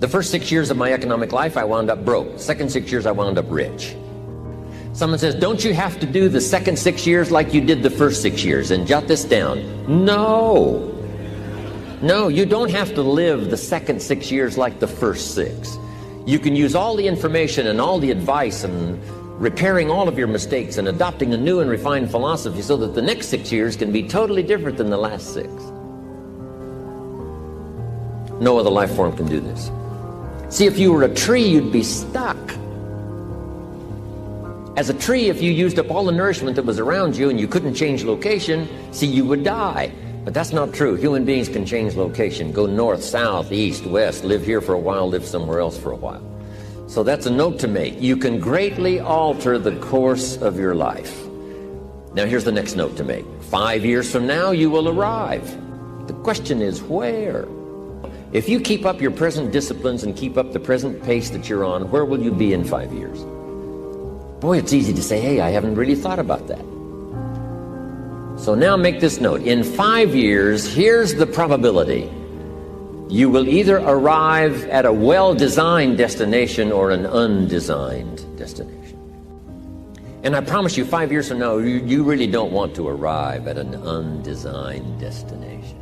The first 6 years of my economic life, I wound up broke. Second 6 years, I wound up rich. Someone says, don't you have to do the second 6 years like you did the first 6 years? And jot this down. No. No, you don't have to live the second 6 years like the first 6. You can use all the information and all the advice and repairing all of your mistakes and adopting a new and refined philosophy so that the next 6 years can be totally different than the last 6. No other life form can do this. See, if you were a tree, you'd be stuck. As a tree, if you used up all the nourishment that was around you and you couldn't change location, see, you would die. But that's not true. Human beings can change location, go north, south, east, west, live here for a while, live somewhere else for a while. So that's a note to make. You can greatly alter the course of your life. Now here's the next note to make. 5 years from now, you will arrive. The question is where? If you keep up your present disciplines and keep up the present pace that you're on, where will you be in 5 years? Boy, it's easy to say, hey, I haven't really thought about that. So now make this note. In 5 years, here's the probability. You will either arrive at a well-designed destination or an undesigned destination. And I promise you, 5 years from now, you really don't want to arrive at an undesigned destination.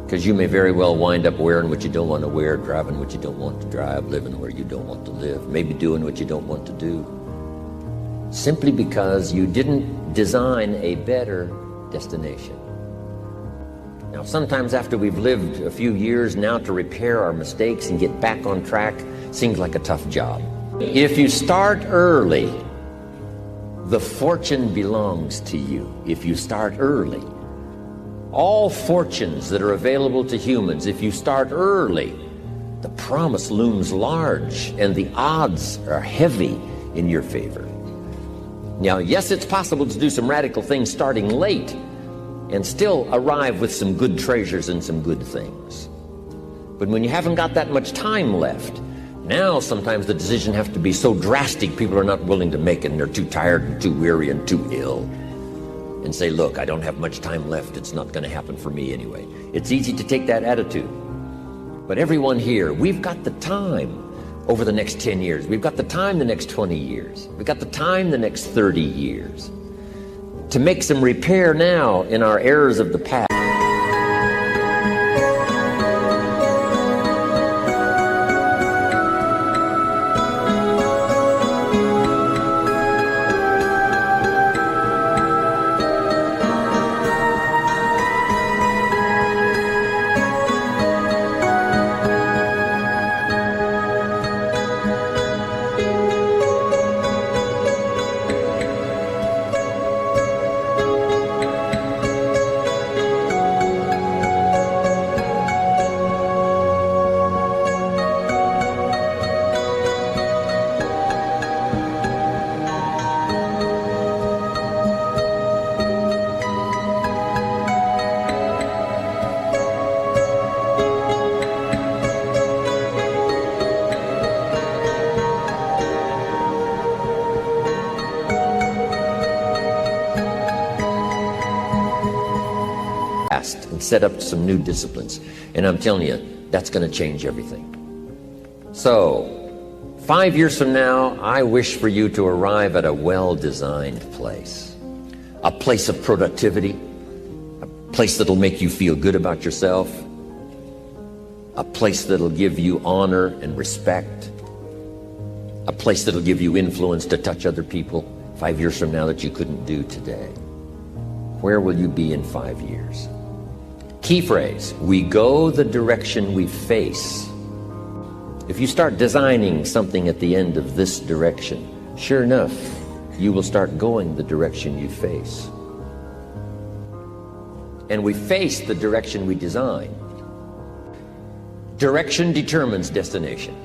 Because you may very well wind up wearing what you don't want to wear, driving what you don't want to drive, living where you don't want to live, maybe doing what you don't want to do. Simply because you didn't design a better destination. Now, sometimes after we've lived a few years now to repair our mistakes and get back on track seems like a tough job. If you start early, the fortune belongs to you. If you start early. All fortunes that are available to humans, if you start early, the promise looms large and the odds are heavy in your favor. Now, yes, it's possible to do some radical things starting late and still arrive with some good treasures and some good things. But when you haven't got that much time left, now sometimes the decision has to be so drastic people are not willing to make it and they're too tired and too weary and too ill. And say, look, I don't have much time left. It's not going to happen for me anyway. It's easy to take that attitude. But everyone here, we've got the time over the next 10 years. We've got the time the next 20 years. We've got the time the next 30 years to make some repair now in our errors of the past. And set up some new disciplines. And I'm telling you, that's going to change everything. So, 5 years from now, I wish for you to arrive at a well-designed place. A place of productivity. A place that'll make you feel good about yourself. A place that'll give you honor and respect. A place that'll give you influence to touch other people 5 years from now that you couldn't do today. Where will you be in 5 years? Key phrase, we go the direction we face. If you start designing something at the end of this direction, sure enough, you will start going the direction you face. And we face the direction we design. Direction determines destination.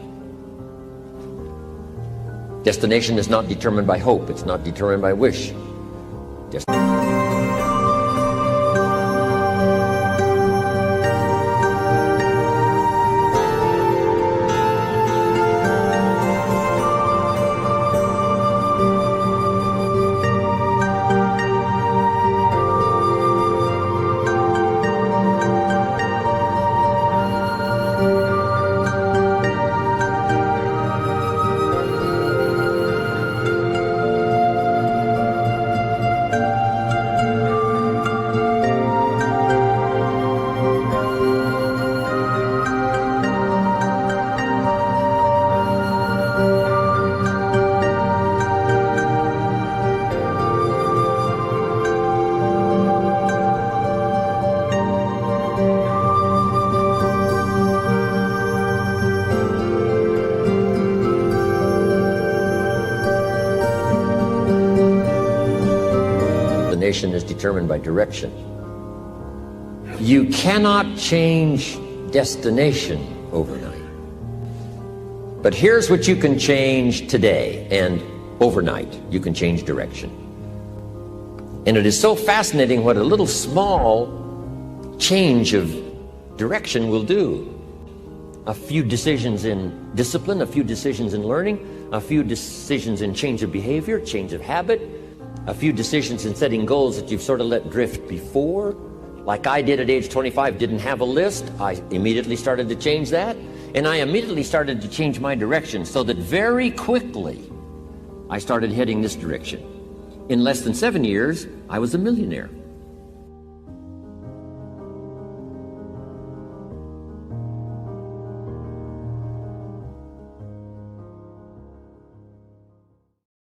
Destination is not determined by hope. It's not determined by wish. transformation is determined by direction. You cannot change destination overnight. But here's what you can change today, and overnight you can change direction. And it is so fascinating what a little small change of direction will do. A few decisions in discipline, a few decisions in learning, a few decisions in change of behavior, change of habit, a few decisions in setting goals that you've sort of let drift before. Like I did at age 25, didn't have a list. I immediately started to change that. And I immediately started to change my direction so that very quickly I started heading this direction. In less than 7 years, I was a millionaire.